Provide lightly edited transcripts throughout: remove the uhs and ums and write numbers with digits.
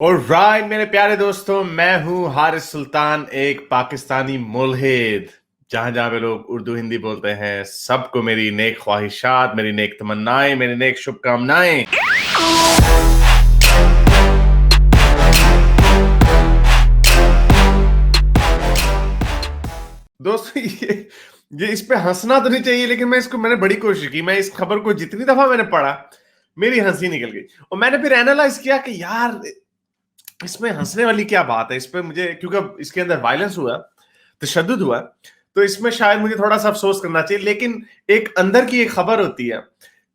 और राइट मेरे प्यारे दोस्तों, मैं हूं हारिस सुल्तान, एक पाकिस्तानी मुल्हिद। जहां जहां पे लोग उर्दू हिंदी बोलते हैं, सबको मेरी नेक ख्वाहिशात, मेरी नेक तमन्नाएं, मेरी नेक शुभकामनाएं। दोस्तों, ये इस पे हंसना तो नहीं चाहिए, लेकिन मैंने बड़ी कोशिश की। मैं इस खबर को जितनी दफा मैंने पढ़ा, मेरी हंसी निकल गई। और मैंने फिर एनालाइज किया कि यार, इसमें हंसने वाली क्या बात है। इस पे मुझे, क्योंकि अब इसके अंदर वायलेंस हुआ, तशद्दुद हुआ, तो इसमें शायद मुझे थोड़ा सा अफसोस करना चाहिए। लेकिन एक अंदर की एक खबर होती है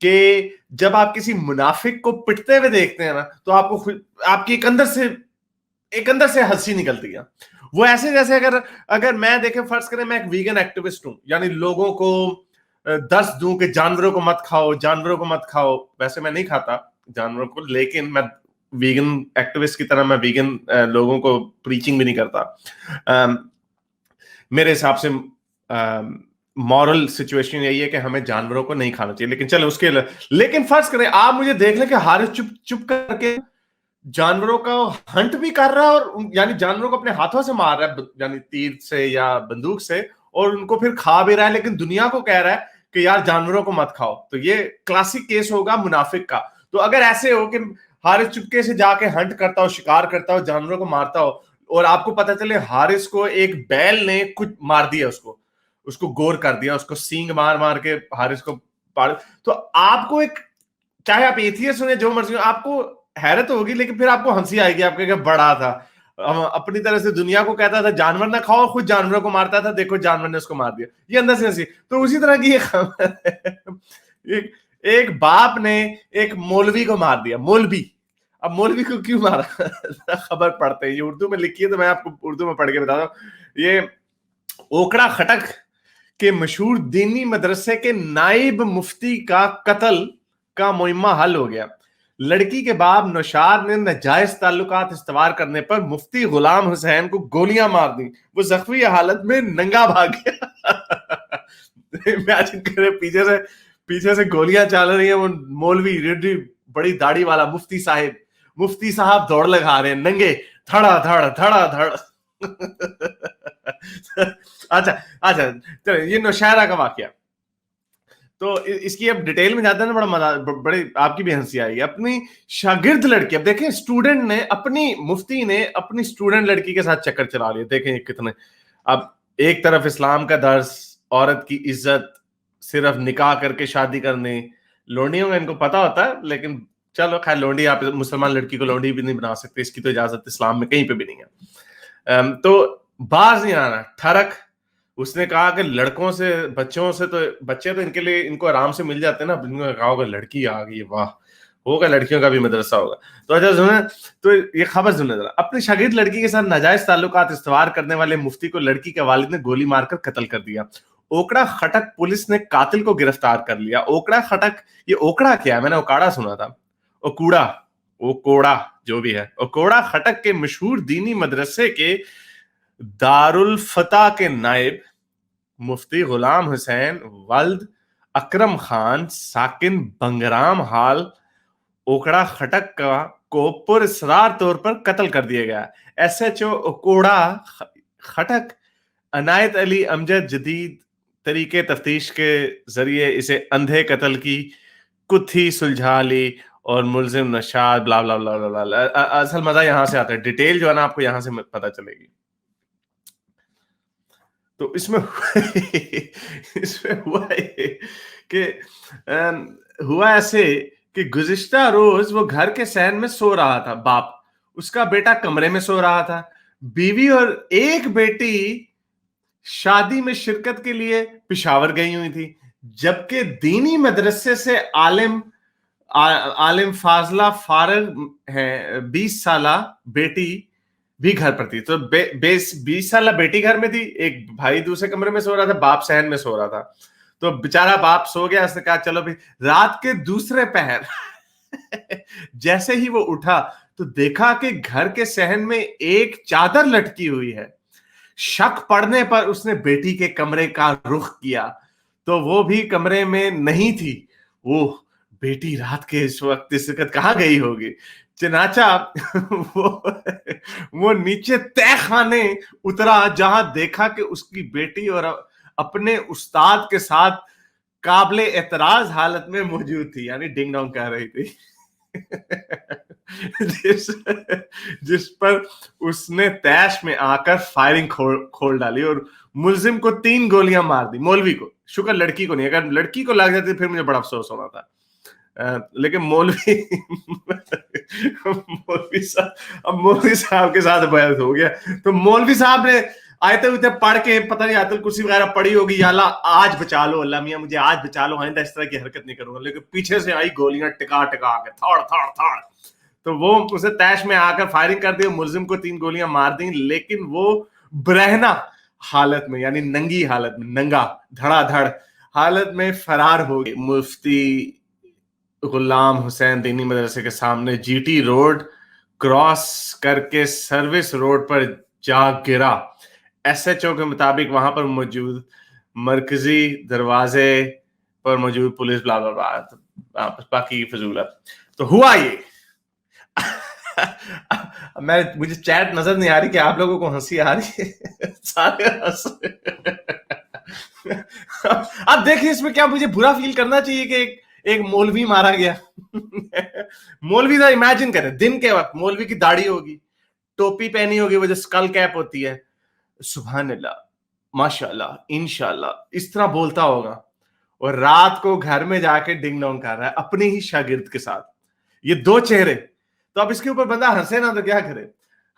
कि जब आप किसी मुनाफिक को पिटते हुए देखते हैं ना, तो आपकी एक अंदर से हंसी निकलती है। वो ऐसे जैसे अगर अगर मैं देखे, फर्ज करें मैं एक वीगन एक्टिविस्ट हूं, यानी लोगों को दस दूं कि जानवरों को मत खाओ, जानवरों को मत खाओ। वैसे मैं नहीं खाता जानवरों को, लेकिन मैं वीगन एक्टिविस्ट की तरह मैं वीगन लोगों को प्रीचिंग भी नहीं करता। अम, मेरे हिसाब से मॉरल सिचुएशन यही है कि हमें जानवरों को नहीं खाना चाहिए। लेकिन चलो लेकिन फर्ज करें आप मुझे देख लें कि हारिस चुप चुप करके जानवरों का हंट भी कर रहा है, और यानी जानवरों को अपने हाथों से मार रहा है, यानी तीर से या बंदूक से, और उनको फिर खा भी रहा है, लेकिन दुनिया को कह रहा है कि यार जानवरों को मत खाओ। तो ये क्लासिक केस होगा मुनाफिक का। तो अगर ऐसे हो कि हारिस चुपके से जाके हंट करता हो, शिकार करता हो, जानवरों को मारता हो, और आपको पता चले हारिस को एक बैल ने कुछ मार दिया, उसको उसको गोर कर दिया, उसको सींग मार मार के हारिस को पाड़, तो आपको एक, चाहे आप एथियस्ट हो या जो मर्जी हो, आपको हैरत होगी, लेकिन फिर आपको हंसी आएगी। आपके क्या बड़ा था, अपनी तरह से दुनिया को कहता था जानवर ना खाओ, खुद जानवरों को मारता था, देखो जानवर ने उसको मार दिया। ये अंदर से हंसी। तो उसी तरह की ये खबर है। एक, एक बाप ने एक मौलवी को मार दिया। मौलवी, अब मौलवी को क्यों मारा? खबर पढ़ते हैं, ये उर्दू में लिखी है, तो मैं आपको उर्दू में पढ़ के बताता हूँ। ये ओकड़ा खटक के मशहूर दीनी मदरसे के नाइब मुफ्ती का कत्ल का मुइम्मा हल हो गया। लड़की के बाप नौशाद ने नाजायज ताल्लुकात इस्तवार करने पर मुफ्ती गुलाम हुसैन को गोलियां मार दी। वो जख्मी हालत में नंगा भाग गया। इमेजिन करें, पीछे से गोलियां चल रही हैं, वो मौलवी रेड्डी, बड़ी दाढ़ी वाला मुफ्ती साहब दौड़ लगा रहे हैं नंगे, धड़ा धड़ धड़ा धड़। अच्छा अच्छा, चलो ये नौशहरा का वाकया। तो इसकी अब डिटेल में जाते हैं ना, बड़ा मजा, बड़े आपकी भी हंसी आएगी। अपनी शागिर्द लड़की, अब देखें, स्टूडेंट ने मुफ्ती ने अपनी स्टूडेंट लड़की के साथ चक्कर चला लिया। देखें कितने, अब एक तरफ इस्लाम का दर्स, औरत की इज्जत, सिर्फ निकाह करके शादी करने। लोंडियों का इनको पता होता है, लेकिन चलो खैर, लोंडी, आप मुसलमान लड़की को लोंडी भी नहीं बना सकते, इसकी तो इजाजत इस्लाम में कहीं पे भी नहीं है। तो बाज नहीं आना, ठरक। उसने कहा कि लड़कों से, बच्चों से, तो बच्चे तो इनके लिए, इनको आराम से मिल जाते हैं ना। इनको कहा होगा लड़की आ गई, वाह, होगा लड़कियों का भी मदरसा होगा। तो अच्छा सुने, तो ये खबर सुने जरा। अपनी शागिर्द लड़की के साथ नाजायज ताल्लुकात इस्तवार करने वाले मुफ्ती को लड़की के वालिद ने गोली मारकर कत्ल कर दिया। ओकड़ा खटक पुलिस ने कातिल को गिरफ्तार कर लिया। ओकड़ा खटक, ये ओकड़ा क्या है, मैंने ओकाड़ा सुना था। ओकूड़ा, ओकोड़ा, जो भी है। ओकोड़ा खटक के मशहूर दीनी मदरसे के दारुल फता के नायब मुफ्ती गुलाम हुसैन वल्द अकरम खान साकिन बंगराम हाल ओकड़ा खटक को पुरस्रार तौर पर कत्ल कर दिया गया। एसएचओ ओकोड़ा खटक अनायत अली अमजद जदीद तरीके तफ्तीश के जरिए इसे अंधे कत्ल की कुत्थी सुलझा ली, और मुलजिम नशाद ब्ला ब्ला ब्ला ब्ला ब्ला। असल मजा यहां से आता है, डिटेल जो है ना, आपको यहां से पता चलेगी। तो इसमें इसमें हुआ ये कि हुआ ऐसे कि गुज़िश्ता रोज वो घर के सहन में सो रहा था। बाप, उसका बेटा कमरे में सो रहा था। बीवी और एक बेटी शादी में शिरकत के लिए पिशावर गई हुई थी, जबकि दीनी मदरसे से आलिम फाजला फारग है 20 साला बेटी भी घर पर थी। तो 20 साल बेटी घर में थी, एक भाई दूसरे कमरे में सो रहा था, बाप सहन में सो रहा था। तो बेचारा बाप सो गया, उसने कहा चलो भाई। रात के दूसरे पहर जैसे ही वो उठा, तो देखा कि घर के सहन में एक चादर लटकी हुई है। शक पड़ने पर उसने बेटी के कमरे का रुख किया, तो वो भी कमरे में नहीं थी। ओह, बेटी रात के इस वक्त कहाँ गई होगी? चनाचा वो नीचे तह खाने उतरा जहां देखा कि उसकी बेटी और अपने उस्ताद के साथ काबिले एतराज हालत में मौजूद थी, यानी डिंग डोंग कह रही थी। जिस पर उसने तैश में आकर फायरिंग खोल डाली और मुलजिम को 3 गोलियां मार दी। मौलवी को, शुक्र लड़की को नहीं, अगर लड़की को लग जाती फिर मुझे बड़ा अफसोस होना था। लेकिन मौलवी मौलवी साहब के साथ बहस हो गया, तो मौलवी साहब ने आयते हुए पढ़ के, पता नहीं आयतुल कुर्सी वगैरह पढ़ी होगी, या अल्लाह आज बचा लो, अल्लाह मियां मुझे आज बचा लो, आइंदा इस तरह की हरकत नहीं करूंगा। लेकिन पीछे से आई गोलियां टिका टिका के, थड़ थड़ थड़, तो वो उसे तैश में आकर फायरिंग कर दी, मुलजिम को 3 गोलियां मार दी, लेकिन वो बरहना हालत में, यानी नंगी हालत में, नंगा धड़ाधड़ हालत में फरार हो गई। मुफ्ती गुलाम हुसैन दीनी मदरसे के सामने जीटी रोड क्रॉस करके सर्विस रोड पर जा गिरा। एसएचओ के मुताबिक वहां पर मौजूद मरकजी दरवाजे पर मौजूद पुलिस ब्ला ब्ला ब्ला, बाकी फजूल है। तो हुआ ये मुझे चैट नजर नहीं आ रही कि आप लोगों को हंसी आ रही है, सारे हंस अब देखिए इसमें क्या मुझे बुरा फील करना चाहिए कि एक मौलवी मारा गया। मौलवी का इमेजिन करें, दिन के वक्त मौलवी की दाढ़ी होगी, टोपी पहनी होगी, वो जो स्कल कैप होती है, सुभान अल्लाह, माशाअल्लाह, इंशाअल्लाह, इस तरह बोलता होगा, और रात को घर में जाके डिंग डोंग कर रहा है अपने ही शागिर्द के साथ। ये 2 चेहरे, तो अब इसके ऊपर बंदा हंसे ना तो क्या करे।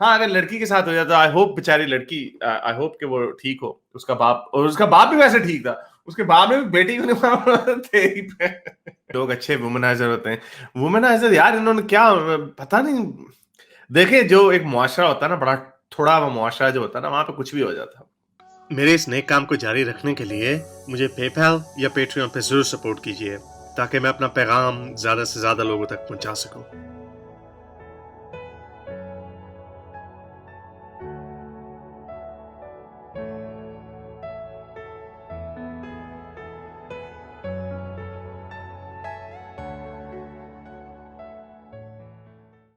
हाँ, अगर लड़की के साथ हो जाए तो आई होप बेचारी लड़की, आई होप कि वो ठीक हो, उसका बाप, और उसका बाप भी वैसे ठीक था, उसके बाप ने भी बेटी को तेरी पे। लोग अच्छे वुमनाइजर होते हैं, वुमनाइजर यार, इन्होंने क्या पता नहीं, देखे जो एक मुआशरा होता है ना, बड़ा थोड़ा वो मुआशरा जो होता है ना, वहां पे कुछ भी हो जाता है। मेरे इस नेक काम को जारी रखने के लिए मुझे पेपैल या पेट्रियन पे जरूर सपोर्ट कीजिए, ताकि मैं अपना पैगाम ज्यादा से ज्यादा लोगों तक पहुंचा सकूं।